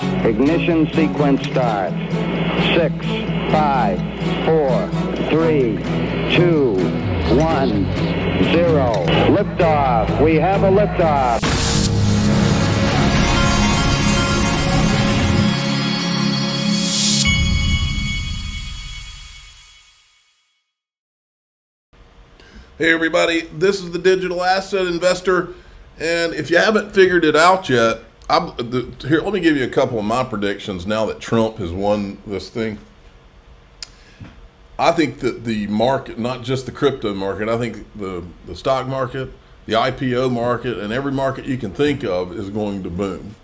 Ignition sequence start. 6, 5, 4, 3, 2, 1, 0. Liftoff. We have a liftoff. Hey everybody, this is the Digital Asset Investor, and if you haven't figured it out yet, here, let me give you a couple of my predictions now that Trump has won this thing. I think that the market, not just the crypto market, I think the stock market, the IPO market, and every market you can think of is going to boom.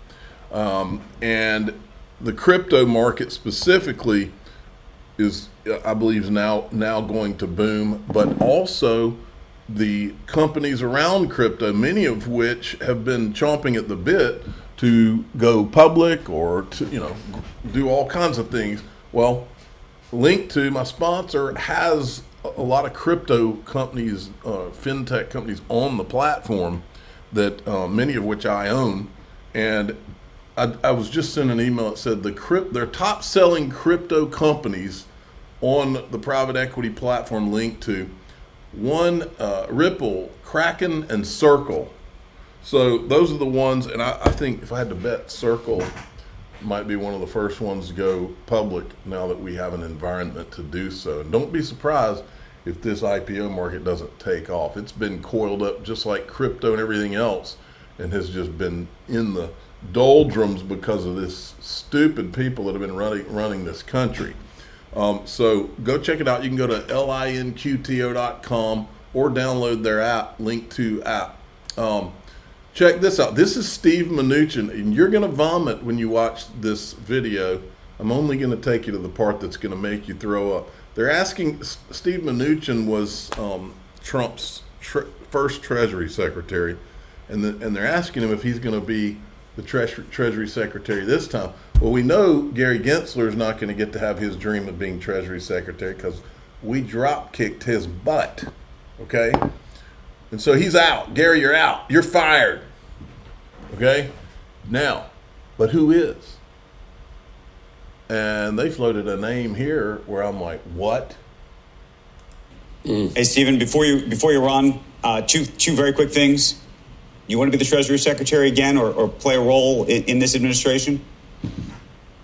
And the crypto market specifically is, I believe, is now going to boom, but also the companies around crypto, many of which have been chomping at the bit to go public or to, do all kinds of things. Well, Link2, my sponsor, has a lot of crypto companies, fintech companies on the platform that many of which I own. And I was just sent an email that said their top selling crypto companies on the private equity platform Link2, one, Ripple, Kraken, and Circle. So those are the ones, and I think if I had to bet, Circle might be one of the first ones to go public now that we have an environment to do so. And don't be surprised if this IPO market doesn't take off. It's been coiled up just like crypto and everything else, and has just been in the doldrums because of this stupid people that have been running this country. So go check it out. You can go to linqto.com or download their app, Link2 app. Check this out. This is Steve Mnuchin, and you're going to vomit when you watch this video. I'm only going to take you to the part that's going to make you throw up. They're asking, Steve Mnuchin was Trump's first Treasury Secretary, and they're asking him if he's going to be the Treasury Secretary this time. Well, we know Gary Gensler is not going to get to have his dream of being Treasury Secretary because we drop kicked his butt, okay? And so he's out. Gary, you're out. You're fired, okay? Now, but who is? And they floated a name here where I'm like, what? Hey, Stephen, before you run, two very quick things. You want to be the Treasury Secretary again or play a role in this administration?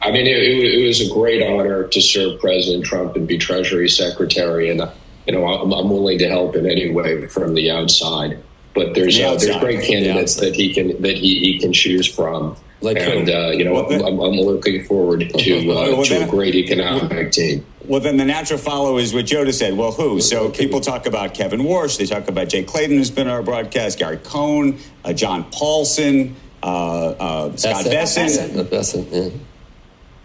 I mean, it was a great honor to serve President Trump and be Treasury Secretary, and I'm willing to help in any way from the outside. But there's great candidates that he can choose from, I'm looking forward to a great economic team. Well, then the natural follow is what Joe just said. Well, who? So people talk about Kevin Warsh. They talk about Jay Clayton, who's been on our broadcast, Gary Cohn, John Paulson, Scott Bessent. Yeah.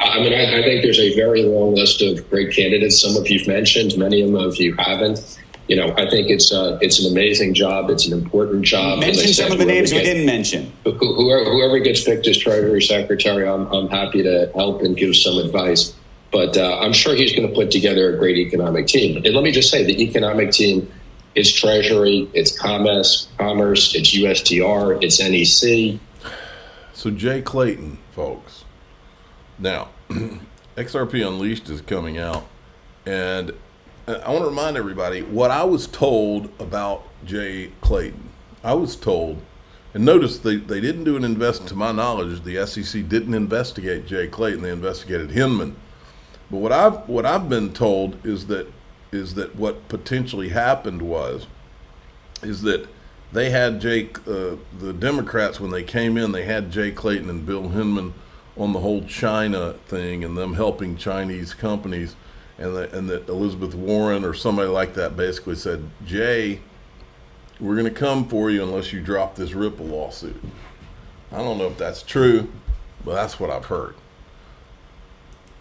I mean, I think there's a very long list of great candidates. Some of you've mentioned, many of them you haven't. I think it's an amazing job. It's an important job. Mention some of the names we didn't mention. Whoever gets picked as Treasury Secretary, I'm happy to help and give some advice. But I'm sure he's going to put together a great economic team. And let me just say, the economic team is Treasury, it's Commerce, it's USTR, it's NEC. So Jay Clayton, folks. Now, XRP Unleashed is coming out, and I want to remind everybody what I was told about Jay Clayton. I was told, and notice they didn't do an invest. To my knowledge, the SEC didn't investigate Jay Clayton. They investigated Hinman. But what I've been told is that what potentially happened is that they had the Democrats, when they came in, they had Jay Clayton and Bill Hinman on the whole China thing and them helping Chinese companies, and that Elizabeth Warren or somebody like that basically said, Jay, we're going to come for you unless you drop this Ripple lawsuit. I don't know if that's true, but that's what I've heard.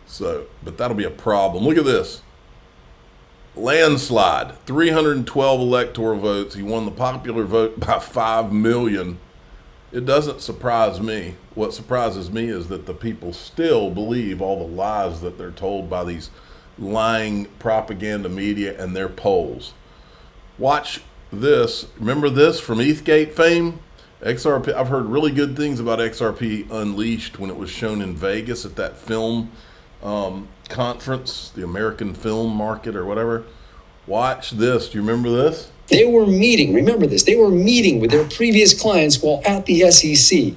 So, but that'll be a problem. Look at this. Landslide, 312 electoral votes. He won the popular vote by 5 million. It doesn't surprise me. What surprises me is that the people still believe all the lies that they're told by these lying propaganda media and their polls. Watch this. Remember this from ETHgate fame? XRP, I've heard really good things about XRP Unleashed when it was shown in Vegas at that film conference, the American Film Market or whatever. Watch this. Do you remember this? They were meeting, remember this, they were meeting with their previous clients while at the SEC.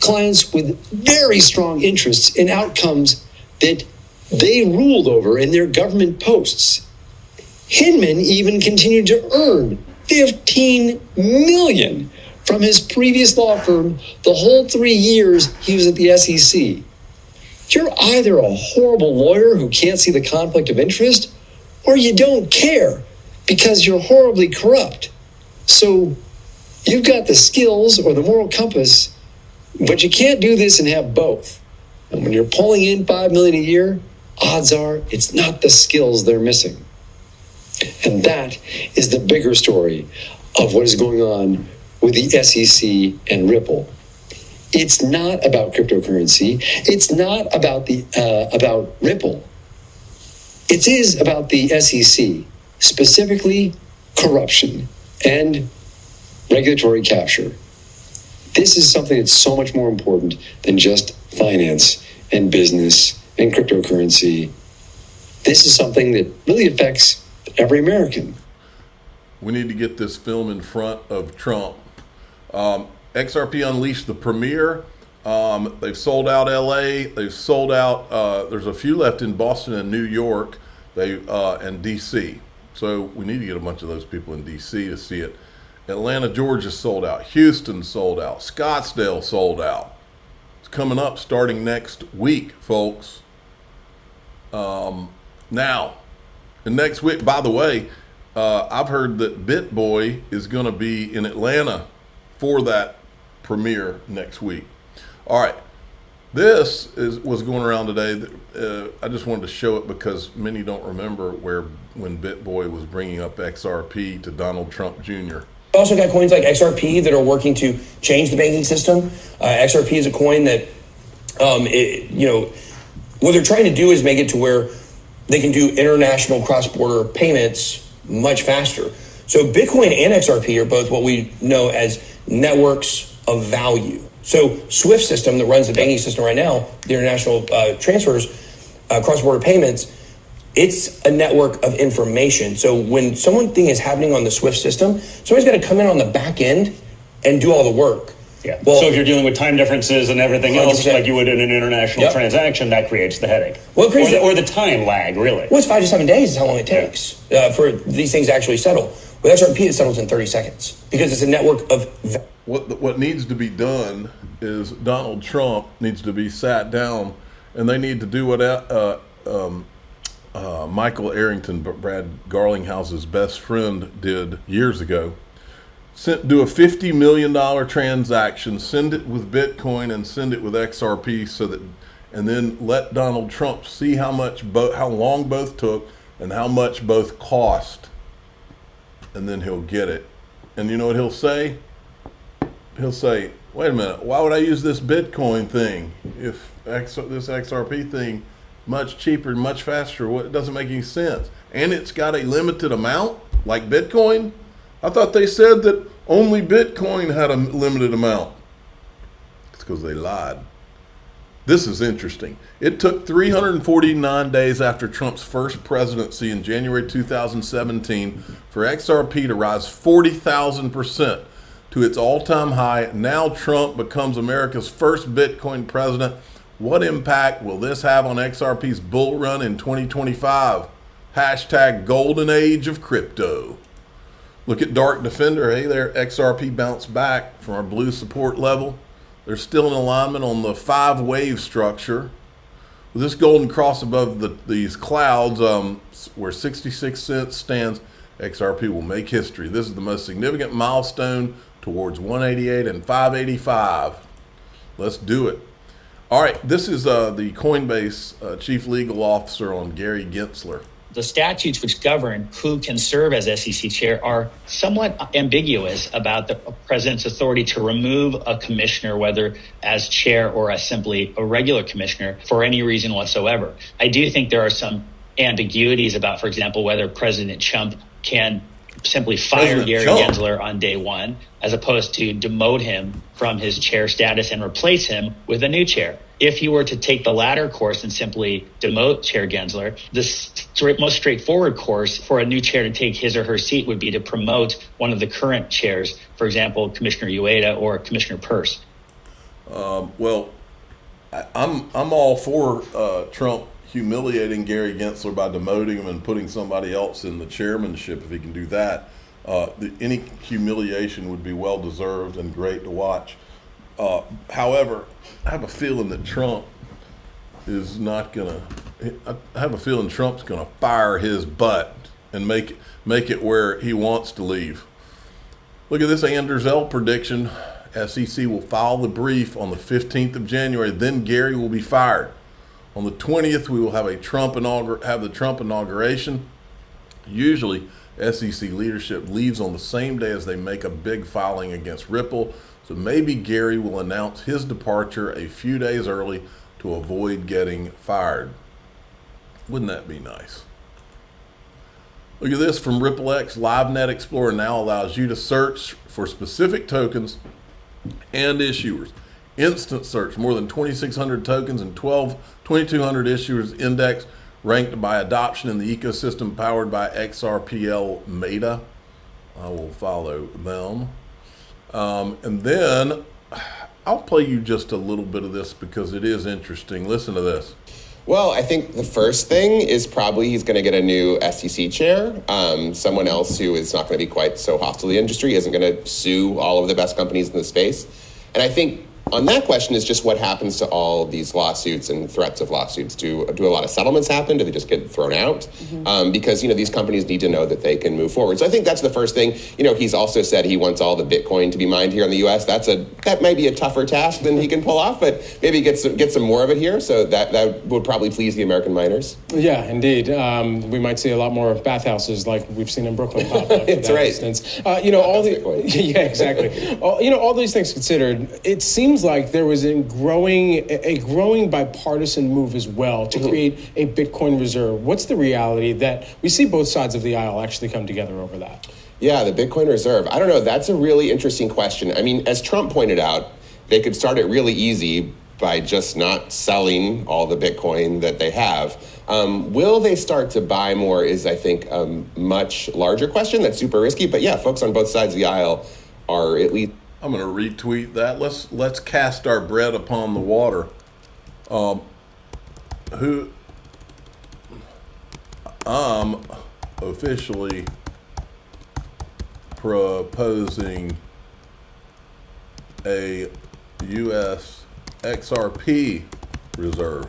Clients with very strong interests in outcomes that they ruled over in their government posts. Hinman even continued to earn $15 million from his previous law firm the whole 3 years he was at the SEC. You're either a horrible lawyer who can't see the conflict of interest, or you don't care because you're horribly corrupt. So you've got the skills or the moral compass, but you can't do this and have both. And when you're pulling in $5 million a year, odds are it's not the skills they're missing. And that is the bigger story of what is going on with the SEC and Ripple. It's not about cryptocurrency. It's not about about Ripple. It is about the SEC, specifically corruption and regulatory capture. This is something that's so much more important than just finance and business and cryptocurrency. This is something that really affects every American. We need to get this film in front of Trump. XRP Unleashed, the premiere. They've sold out LA. They've sold out. There's a few left in Boston and New York, and DC. So we need to get a bunch of those people in DC to see it. Atlanta, Georgia sold out. Houston sold out. Scottsdale sold out. It's coming up starting next week, folks. Now, the next week, by the way, I've heard that BitBoy is going to be in Atlanta for that premiere next week. All right. This was going around today. I just wanted to show it because many don't remember when BitBoy was bringing up XRP to Donald Trump Jr. Also got coins like XRP that are working to change the banking system. XRP is a coin that, what they're trying to do is make it to where they can do international cross-border payments much faster. So Bitcoin and XRP are both what we know as networks of value. So SWIFT system that runs the banking system right now, the international transfers, cross-border payments, it's a network of information. So when something is happening on the SWIFT system, somebody's got to come in on the back end and do all the work. Yeah. Well, so if you're dealing with time differences and everything 100%. Else, like you would in an international transaction, that creates the headache. Well, or the time lag, really. Well, it's 5 to 7 days is how long it takes for these things to actually settle. With XRP, it settles in 30 seconds because it's a network of... What needs to be done is Donald Trump needs to be sat down, and they need to do what Michael Arrington, Brad Garlinghouse's best friend, did years ago. Do a $50 million transaction, send it with Bitcoin and send it with XRP, and then let Donald Trump see how long both took and how much both cost, and then he'll get it. And you know what he'll say? He'll say, wait a minute, why would I use this Bitcoin thing if this XRP thing much cheaper, much faster? It doesn't make any sense. And it's got a limited amount, like Bitcoin. I thought they said that only Bitcoin had a limited amount. It's because they lied. This is interesting. It took 349 days after Trump's first presidency in January 2017 for XRP to rise 40,000% to its all-time high. Now Trump becomes America's first Bitcoin president. What impact will this have on XRP's bull run in 2025? Hashtag golden age of crypto. Look at Dark Defender. Hey there, XRP bounced back from our blue support level. They're still in alignment on the 5-wave structure. With this golden cross above these clouds, where 66 cents stands, XRP will make history. This is the most significant milestone towards 188 and 585. Let's do it. All right, this is the Coinbase chief legal officer on Gary Gensler. The statutes which govern who can serve as SEC chair are somewhat ambiguous about the president's authority to remove a commissioner, whether as chair or as simply a regular commissioner, for any reason whatsoever. I do think there are some ambiguities about, for example, whether President Trump can simply fire President Gary Trump. Gensler on day one, as opposed to demote him from his chair status and replace him with a new chair. If he were to take the latter course and simply demote Chair Gensler, the most straightforward course for a new chair to take his or her seat would be to promote one of the current chairs, for example, Commissioner Ueda or Commissioner Peirce. Well, I'm all for Trump humiliating Gary Gensler by demoting him and putting somebody else in the chairmanship if he can do that. Any humiliation would be well deserved and great to watch. However, I have a feeling that Trump is not gonna. I have a feeling Trump's gonna fire his butt and make it where he wants to leave. Look at this Anders L prediction. SEC will file the brief on the 15th of January. Then Gary will be fired. On the 20th, we will have the Trump inauguration. Usually, SEC leadership leaves on the same day as they make a big filing against Ripple. So maybe Gary will announce his departure a few days early to avoid getting fired. Wouldn't that be nice? Look at this from RippleX. LiveNet Explorer now allows you to search for specific tokens and issuers. Instant search, more than 2,600 tokens and 2,200 issuers indexed, ranked by adoption in the ecosystem powered by XRPL Meta. I will follow them. And then I'll play you just a little bit of this because it is interesting. Listen to this. Well, I think the first thing is probably he's going to get a new SEC chair. Someone else who is not going to be quite so hostile to the industry, isn't going to sue all of the best companies in the space. And I think on that question is just what happens to all these lawsuits and threats of lawsuits. Do a lot of settlements happen? Do they just get thrown out? Mm-hmm. Because, these companies need to know that they can move forward. So I think that's the first thing. He's also said he wants all the Bitcoin to be mined here in the U.S. That might be a tougher task than he can pull off, but maybe get some more of it here. So that would probably please the American miners. Yeah, indeed. We might see a lot more bathhouses like we've seen in Brooklyn pop up. That's right. Instance. Yeah, exactly. All these things considered, it seems like there was a growing bipartisan move as well to create a Bitcoin reserve. What's the reality that we see both sides of the aisle actually come together over that? Yeah, the Bitcoin reserve. I don't know. That's a really interesting question. I mean, as Trump pointed out, they could start it really easy by just not selling all the Bitcoin that they have. Will they start to buy more is, I think, a much larger question. That's super risky. But yeah, folks on both sides of the aisle are at least... I'm going to retweet that. Let's cast our bread upon the water. I'm officially proposing a U.S. XRP reserve.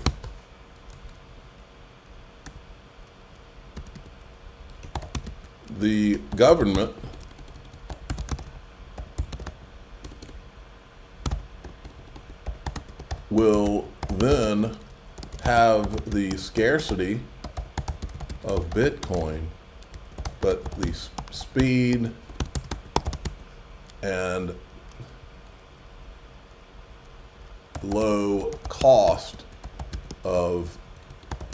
The government will then have the scarcity of Bitcoin, but the speed and low cost of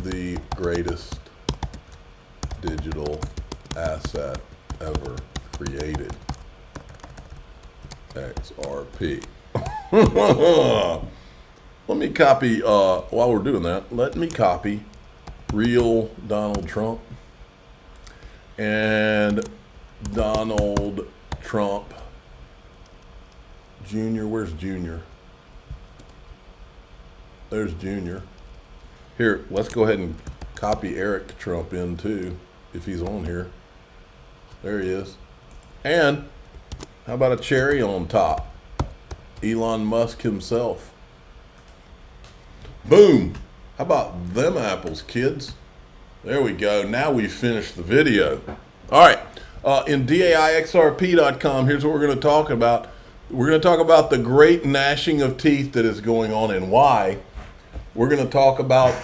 the greatest digital asset ever created, XRP. Let me copy, while we're doing that, let me copy real Donald Trump and Donald Trump Jr. Where's Junior? There's Junior. Here, let's go ahead and copy Eric Trump in too, if he's on here. There he is. And how about a cherry on top? Elon Musk himself. Boom. How about them apples, kids? There we go. Now we've finished the video. All right. In DAIXRP.com, here's what we're going to talk about. We're going to talk about the great gnashing of teeth that is going on and why. We're going to talk about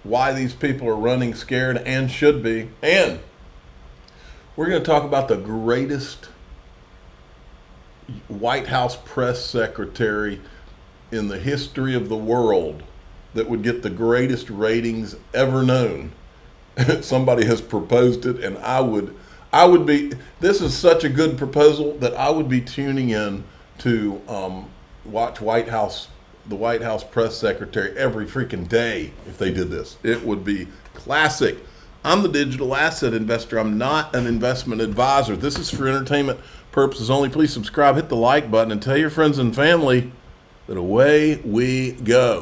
why these people are running scared and should be. And we're going to talk about the greatest White House press secretary in the history of the world that would get the greatest ratings ever known. Somebody has proposed it, and I I would be. This is such a good proposal that I would be tuning in to watch the White House press secretary every freaking day if they did this. It would be classic. I'm the digital asset investor. I'm not an investment advisor. This is for entertainment purposes only. Please subscribe, hit the like button, and tell your friends and family that away we go.